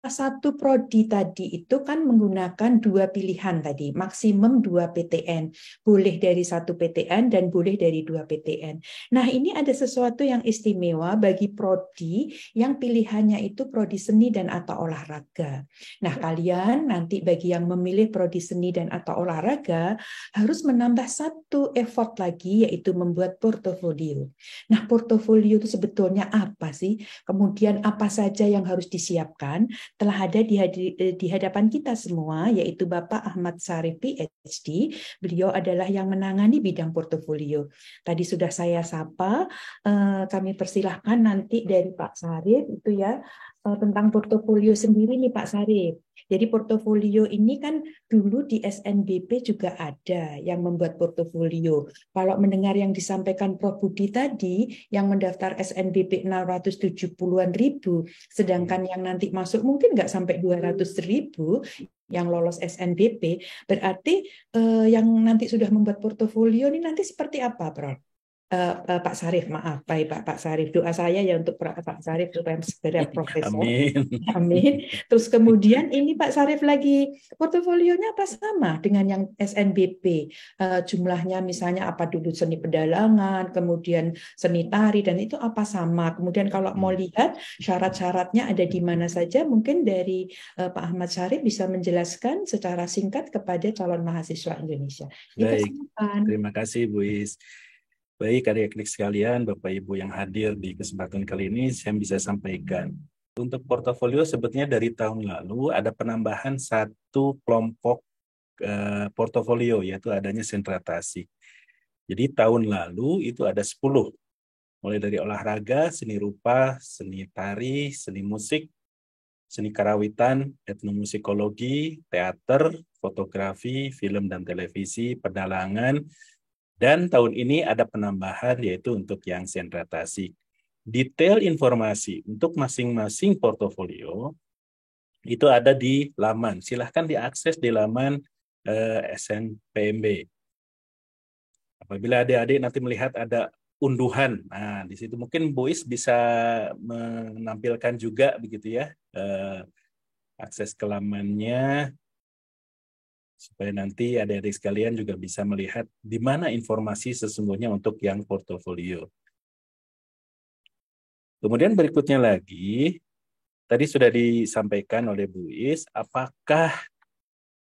satu prodi tadi itu kan menggunakan dua pilihan tadi, maksimum 2 PTN. Boleh dari 1 PTN dan boleh dari 2 PTN. Nah, ini ada sesuatu yang istimewa bagi prodi yang pilihannya itu prodi seni dan atau olahraga. Nah, kalian nanti bagi yang memilih prodi seni dan atau olahraga harus menambah satu effort lagi, yaitu membuat portofolio. Nah, portofolio itu sebetulnya apa sih? Kemudian apa saja yang harus disiapkan? Telah ada di hadapan kita semua, yaitu Bapak Ahmad Syarif PhD. Beliau adalah yang menangani bidang portofolio. Tadi sudah saya sapa, kami persilahkan nanti dari Pak Syarif itu ya, tentang portofolio sendiri nih Pak Syarif. Jadi portofolio ini kan dulu di SNBP juga ada yang membuat portofolio. Kalau mendengar yang disampaikan Prof. Budi tadi, yang mendaftar SNBP 670-an ribu, sedangkan yang nanti masuk mungkin nggak sampai 200 ribu yang lolos SNBP, berarti yang nanti sudah membuat portofolio ini nanti seperti apa, Prof? Pak Syarif, maaf, baik Pak Syarif. Doa saya ya untuk Pak Syarif supaya segera profesor. Amin. Amin. Terus kemudian ini Pak Syarif lagi portofolionya apa sama dengan yang SNBP? Jumlahnya misalnya apa dulu seni pedalangan, kemudian seni tari dan itu apa sama? Kemudian kalau mau lihat syarat-syaratnya ada di mana saja, mungkin dari Pak Ahmad Syarif bisa menjelaskan secara singkat kepada calon mahasiswa Indonesia. Baik, Dipersilakan. terima kasih Bu Is. Baik adik-adik sekalian, Bapak Ibu yang hadir di kesempatan kali ini, saya bisa sampaikan. Untuk portofolio sebetulnya dari tahun lalu ada penambahan satu kelompok portofolio, yaitu adanya sentra tasik. Jadi tahun lalu itu ada 10, mulai dari olahraga, seni rupa, seni tari, seni musik, seni karawitan, etnomusikologi, teater, fotografi, film dan televisi, pedalangan, dan tahun ini ada penambahan yaitu untuk yang sentra tasik. Detail informasi untuk masing-masing portofolio itu ada di laman. Silahkan diakses di laman SNPMB. Apabila adik-adik nanti melihat ada unduhan, nah di situ mungkin Bois bisa menampilkan juga begitu ya, akses ke lamannya supaya nanti adik-adik sekalian juga bisa melihat di mana informasi sesungguhnya untuk yang portofolio. Kemudian berikutnya lagi, tadi sudah disampaikan oleh Bu Is, apakah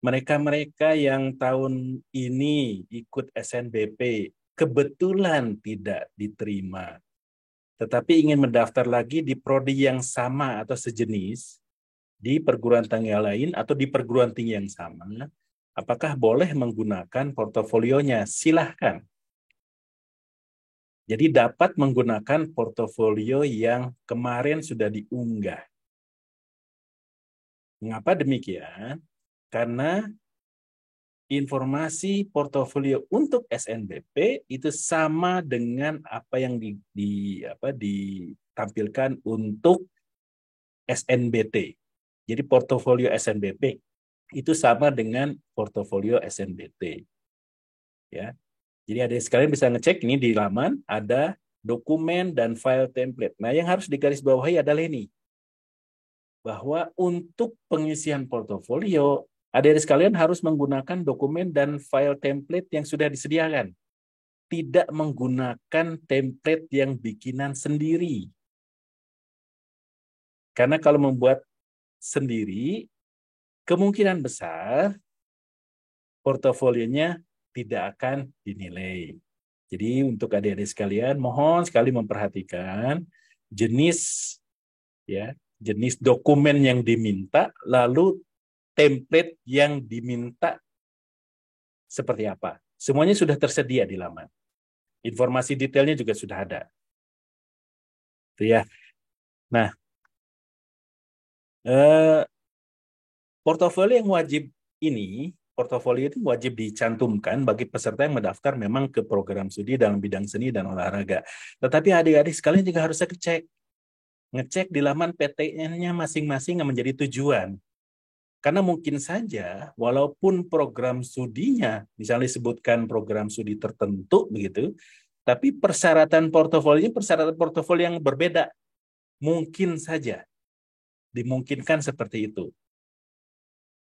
mereka-mereka yang tahun ini ikut SNBP kebetulan tidak diterima, tetapi ingin mendaftar lagi di prodi yang sama atau sejenis, di perguruan tinggi lain atau di perguruan tinggi yang sama, apakah boleh menggunakan portofolionya? Silahkan. Jadi dapat menggunakan portofolio yang kemarin sudah diunggah. Mengapa demikian? Karena informasi portofolio untuk SNBP itu sama dengan apa yang ditampilkan untuk SNBT. Jadi portofolio SNBP itu sama dengan portofolio SNBT. Ya. Jadi ada sekalian bisa ngecek ini di laman ada dokumen dan file template. Nah, yang harus digarisbawahi adalah ini. Bahwa untuk pengisian portofolio, adik-adik sekalian harus menggunakan dokumen dan file template yang sudah disediakan. Tidak menggunakan template yang bikinan sendiri. Karena kalau membuat sendiri, kemungkinan besar portofolionya tidak akan dinilai. Jadi untuk adik-adik sekalian, mohon sekali memperhatikan jenis dokumen yang diminta, lalu template yang diminta seperti apa. Semuanya sudah tersedia di laman. Informasi detailnya juga sudah ada. Itu ya. Nah, portofolio yang wajib ini, portofolio itu wajib dicantumkan bagi peserta yang mendaftar memang ke program studi dalam bidang seni dan olahraga. Tetapi adik-adik sekalian juga harus ngecek di laman PTN-nya masing-masing yang menjadi tujuan. Karena mungkin saja, walaupun program studinya, misalnya disebutkan program studi tertentu, begitu, tapi persyaratan portofolio yang berbeda. Mungkin saja. dimungkinkan seperti itu.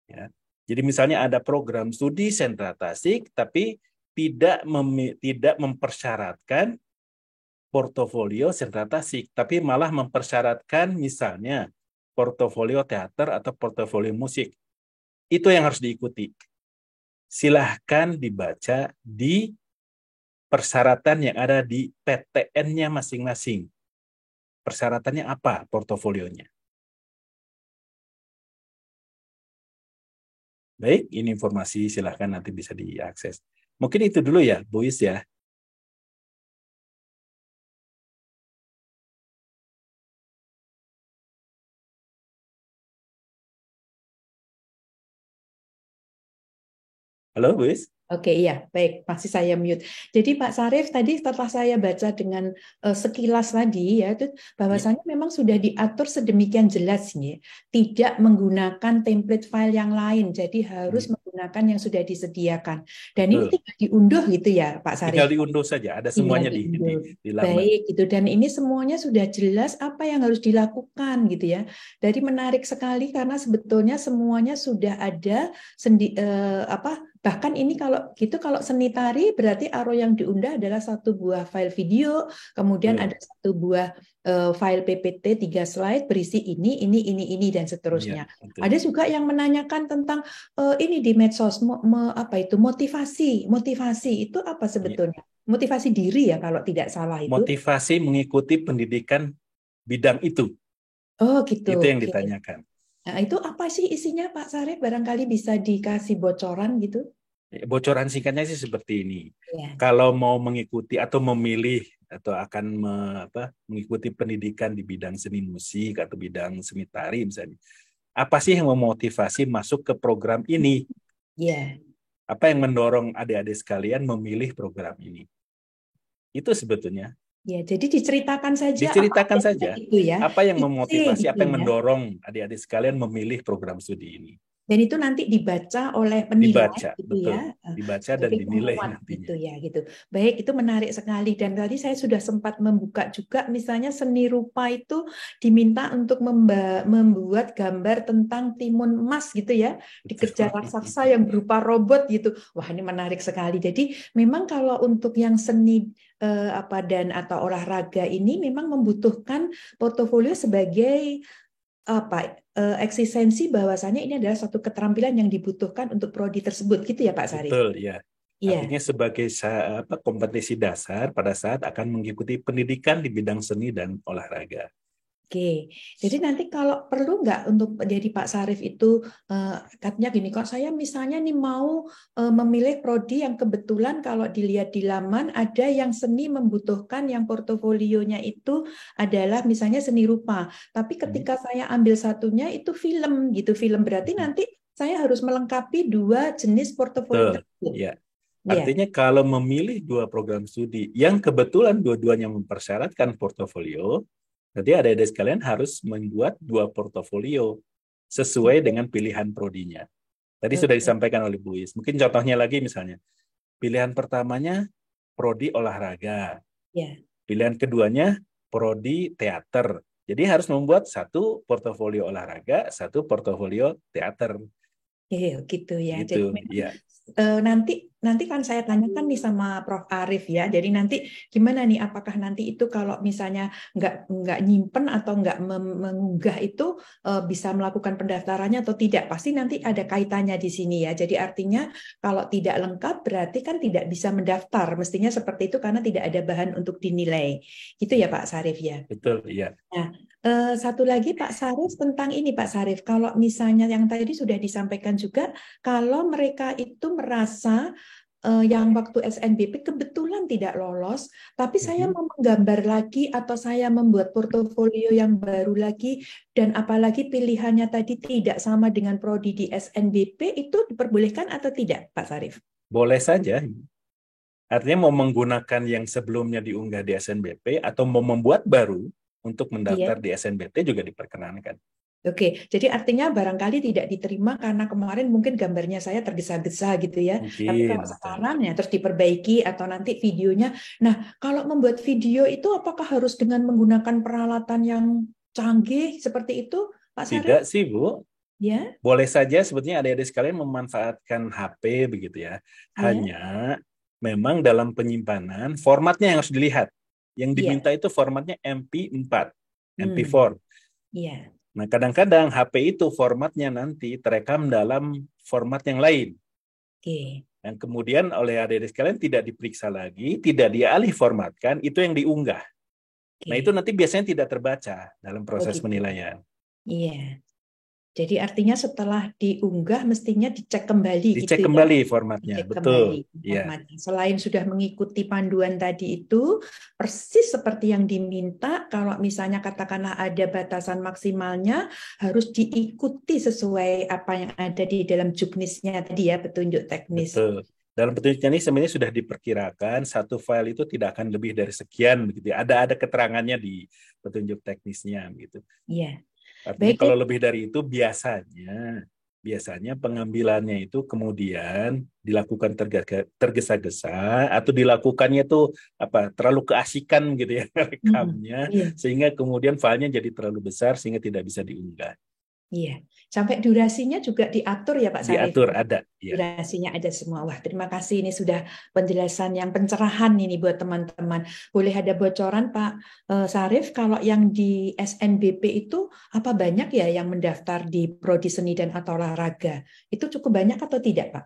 Ya. Jadi misalnya ada program studi sentra Tasik, tapi tidak mempersyaratkan portofolio sentra Tasik, tapi malah mempersyaratkan misalnya portofolio teater atau portofolio musik. Itu yang harus diikuti. Silahkan dibaca di persyaratan yang ada di PTN-nya masing-masing. Persyaratannya apa portofolionya? Baik, ini informasi silahkan nanti bisa diakses. Mungkin itu dulu ya, Bu Is ya. Halo, Bu Is. Oke, iya, baik, masih saya mute. Jadi Pak Sarif tadi setelah saya baca dengan sekilas tadi ya, itu bahwasannya memang sudah diatur sedemikian jelas nih, tidak menggunakan template file yang lain, jadi harus menggunakan yang sudah disediakan. Dan ini tinggal diunduh gitu ya, Pak Sarif? Tinggal diunduh saja, ada semuanya di laman. Baik, gitu. Dan ini semuanya sudah jelas apa yang harus dilakukan gitu ya. Jadi menarik sekali karena sebetulnya semuanya sudah ada bahkan ini kalau seni tari berarti aro yang diundah adalah satu buah file video, kemudian ada satu buah file PPT 3 slide berisi ini dan seterusnya. Ya, ada juga yang menanyakan tentang ini di medsos motivasi itu apa sebetulnya? Motivasi diri ya kalau tidak salah itu. Motivasi mengikuti pendidikan bidang itu. Oh gitu. Itu yang ditanyakan. Nah, itu apa sih isinya Pak Sarif? Barangkali bisa dikasih bocoran gitu? Bocoran singkatnya sih seperti ini. Ya. Kalau mau mengikuti atau memilih atau akan mengikuti pendidikan di bidang seni musik atau bidang seni tari misalnya, apa sih yang memotivasi masuk ke program ini? Ya. Apa yang mendorong adik-adik sekalian memilih program ini? Itu sebetulnya. Ya, jadi diceritakan saja. Diceritakan saja. Itu ya. Apa yang memotivasi, apa yang mendorong adik-adik sekalian memilih program studi ini? Dan itu nanti dibaca oleh penilai, betul. Ya. Dibaca dan dinilai nantinya. Gitu ya, gitu. Baik, itu menarik sekali. Dan tadi saya sudah sempat membuka juga, misalnya seni rupa itu diminta untuk membuat gambar tentang timun emas gitu ya, dikejar raksasa yang berupa robot gitu. Wah, ini menarik sekali. Jadi memang kalau untuk yang seni atau olahraga ini memang membutuhkan portofolio sebagai eksistensi bahwasanya ini adalah suatu keterampilan yang dibutuhkan untuk prodi tersebut gitu ya Pak Sarif? Betul ya. Artinya sebagai kompetensi dasar pada saat akan mengikuti pendidikan di bidang seni dan olahraga. Oke, jadi nanti kalau perlu nggak untuk jadi Pak Sarif itu katanya gini, kok saya misalnya nih mau memilih prodi yang kebetulan kalau dilihat di laman ada yang seni membutuhkan yang portofolionya itu adalah misalnya seni rupa, tapi ketika saya ambil satunya itu film gitu, film berarti nanti saya harus melengkapi dua jenis portofolio tersebut. Ya. Artinya kalau memilih dua program studi yang kebetulan dua-duanya mempersyaratkan portofolio, jadi adik-adik sekalian harus membuat dua portofolio sesuai dengan pilihan prodinya. Tadi sudah disampaikan oleh Bu Is. Mungkin contohnya lagi misalnya, pilihan pertamanya prodi olahraga, pilihan keduanya prodi teater. Jadi harus membuat satu portofolio olahraga, satu portofolio teater. Gitu ya. Gitu, jadi nanti kan saya tanyakan nih sama Prof. Arif ya. Jadi nanti gimana nih? Apakah nanti itu kalau misalnya nggak nyimpen atau nggak mengunggah itu bisa melakukan pendaftarannya atau tidak? Pasti nanti ada kaitannya di sini ya. Jadi artinya kalau tidak lengkap berarti kan tidak bisa mendaftar. Mestinya seperti itu karena tidak ada bahan untuk dinilai. Gitu ya Pak Sarif ya. Betul, iya. Nah, satu lagi Pak Sarif tentang ini Pak Sarif. Kalau misalnya yang tadi sudah disampaikan juga, kalau mereka itu merasa yang waktu SNBP kebetulan tidak lolos, tapi saya mau menggambar lagi atau saya membuat portofolio yang baru lagi, dan apalagi pilihannya tadi tidak sama dengan prodi di SNBP, itu diperbolehkan atau tidak, Pak Sarif? Boleh saja. Artinya mau menggunakan yang sebelumnya diunggah di SNBP atau mau membuat baru untuk mendaftar di SNBT juga diperkenankan. Oke, jadi artinya barangkali tidak diterima karena kemarin mungkin gambarnya saya tergesa-gesa gitu ya. Mungkin, tapi kalau sekarang ya terus diperbaiki atau nanti videonya. Nah, kalau membuat video itu apakah harus dengan menggunakan peralatan yang canggih seperti itu Pak Tidak Sarif? sih, Bu. Ya, Boleh saja sebetulnya adik-adik sekalian memanfaatkan HP begitu ya. ya, Hanya memang dalam penyimpanan formatnya yang harus dilihat. Yang iya. diminta itu formatnya MP4, Hmm, MP4. iya. Nah, kadang-kadang HP itu formatnya nanti terekam dalam format yang lain. Oke, Yang kemudian oleh adik-adik sekalian tidak diperiksa lagi, tidak dialih formatkan, itu yang diunggah. Nah, itu oke. nanti biasanya tidak terbaca dalam Oh proses gitu. penilaian. Iya. Jadi artinya setelah diunggah mestinya dicek kembali Dicek gitu ya. kembali formatnya, Dicek betul. kembali Iya, formatnya. Selain sudah mengikuti panduan tadi itu, persis seperti yang diminta, kalau misalnya katakanlah ada batasan maksimalnya, harus diikuti sesuai apa yang ada di dalam juknisnya tadi ya, petunjuk teknis. betul. Dalam petunjuknya ini sebenarnya sudah diperkirakan satu file itu tidak akan lebih dari sekian begitu ya. Ada keterangannya di petunjuk teknisnya gitu. Iya. Artinya Baik ya. kalau lebih dari itu biasanya pengambilannya itu kemudian dilakukan tergesa-gesa atau dilakukannya itu apa terlalu keasikan gitu ya rekamnya Iya. sehingga kemudian filenya jadi terlalu besar sehingga tidak bisa diunggah. Iya, sampai durasinya juga diatur ya Pak Sarif. Diatur ada, ya. Durasinya ada semua. Wah, terima kasih ini sudah penjelasan yang pencerahan ini buat teman-teman. Boleh ada bocoran Pak Sarif kalau yang di SNBP itu apa banyak ya yang mendaftar di Prodi Seni dan atau Olahraga? Itu cukup banyak atau tidak, Pak?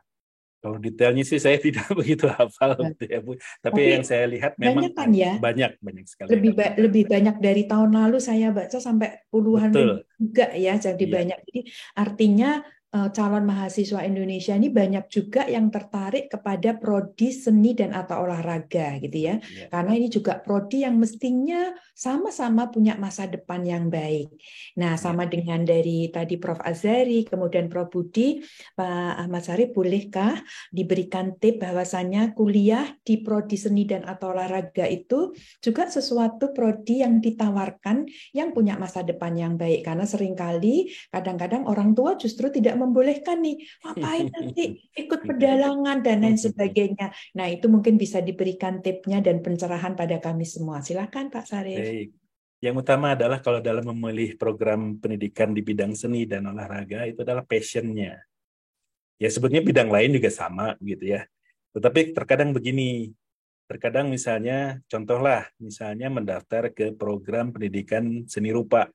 Kalau detailnya sih saya tidak begitu hafal gitu ya Bu. Tapi Tapi yang saya lihat memang banyak kan ya? banyak banyak sekali yang daftar. Lebih banyak dari tahun lalu saya baca sampai puluhan ribu Betul, juga ya, jadi iya. banyak. Jadi artinya calon mahasiswa Indonesia ini banyak juga yang tertarik kepada prodi seni dan atau olahraga gitu ya. Iya. Karena ini juga prodi yang mestinya sama-sama punya masa depan yang baik. Nah, Iya. sama dengan dari tadi Prof. Azari, kemudian Prof. Budi, Pak Ahmad Sarif, bolehkah diberikan tip bahwasannya kuliah di prodi seni dan atau olahraga itu juga sesuatu prodi yang ditawarkan yang punya masa depan yang baik karena seringkali kadang-kadang orang tua justru tidak membolehkan nih ngapain nanti ikut pedalangan dan lain sebagainya. Nah, itu mungkin bisa diberikan tipnya dan pencerahan pada kami semua. Silakan Pak Sarif. Baik. Yang utama adalah kalau dalam memilih program pendidikan di bidang seni dan olahraga itu adalah passionnya. Ya sebetulnya bidang lain juga sama gitu ya. Tetapi terkadang begini, terkadang misalnya contohlah misalnya mendaftar ke program pendidikan seni rupa.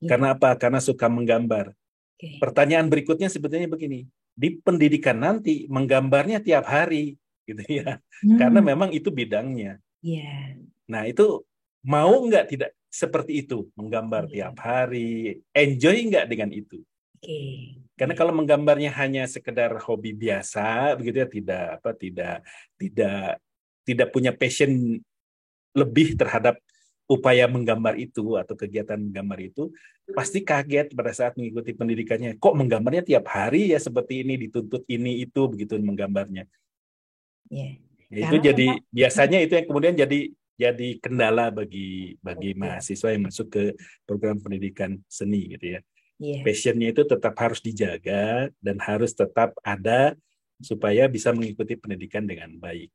Ya, Karena apa? Karena suka menggambar. oke. Pertanyaan berikutnya sebetulnya begini, di pendidikan nanti menggambarnya tiap hari gitu ya. Karena Hmm, memang itu bidangnya. ya, Nah, itu mau nggak tidak seperti itu, menggambar tiap ya, hari, enjoy nggak dengan itu? oke. Karena Ya, kalau menggambarnya hanya sekedar hobi biasa, begitu ya, tidak tidak punya passion lebih terhadap upaya menggambar itu atau kegiatan menggambar itu, pasti kaget pada saat mengikuti pendidikannya. Kok menggambarnya tiap hari ya seperti ini, dituntut ini itu begitu menggambarnya. ya. Ya, itu Karena jadi memang biasanya itu yang kemudian jadi kendala bagi ya, mahasiswa yang masuk ke program pendidikan seni gitu ya. ya. Passionnya itu tetap harus dijaga dan harus tetap ada supaya bisa mengikuti pendidikan dengan baik.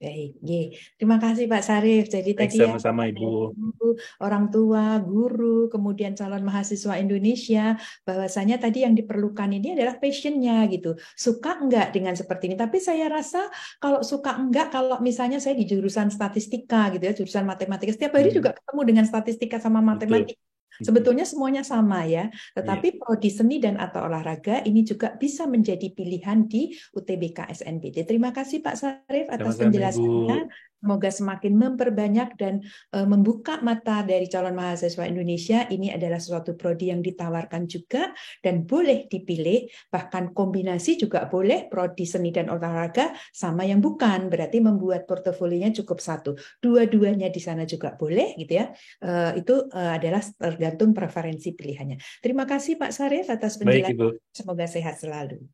Baik, ye. Terima kasih Pak Sarif. Jadi Baik, tadi ya sama-sama Bapak dan Ibu. Ibu, orang tua, guru, kemudian calon mahasiswa Indonesia, bahwasanya tadi yang diperlukan ini adalah passionnya gitu. Suka enggak dengan seperti ini? Tapi saya rasa kalau suka enggak, kalau misalnya saya di jurusan statistika gitu ya, jurusan matematika, setiap hari Hmm, juga ketemu dengan statistika sama betul. matematika. Sebetulnya semuanya sama ya, Iya, tetapi prodi seni dan atau olahraga ini juga bisa menjadi pilihan di UTBK SNBT. Terima kasih Pak Sarif atas sama-sama Ibu. penjelasannya. Semoga semakin memperbanyak dan membuka mata dari calon mahasiswa Indonesia. Ini adalah suatu prodi yang ditawarkan juga dan boleh dipilih. Bahkan kombinasi juga boleh prodi seni dan olahraga sama yang bukan. Berarti membuat portofolionya cukup satu. Dua-duanya di sana juga boleh gitu ya. Itu adalah tergantung preferensi pilihannya. Terima kasih Pak Sarif atas Baik penjelasan. Ibu. Semoga sehat selalu.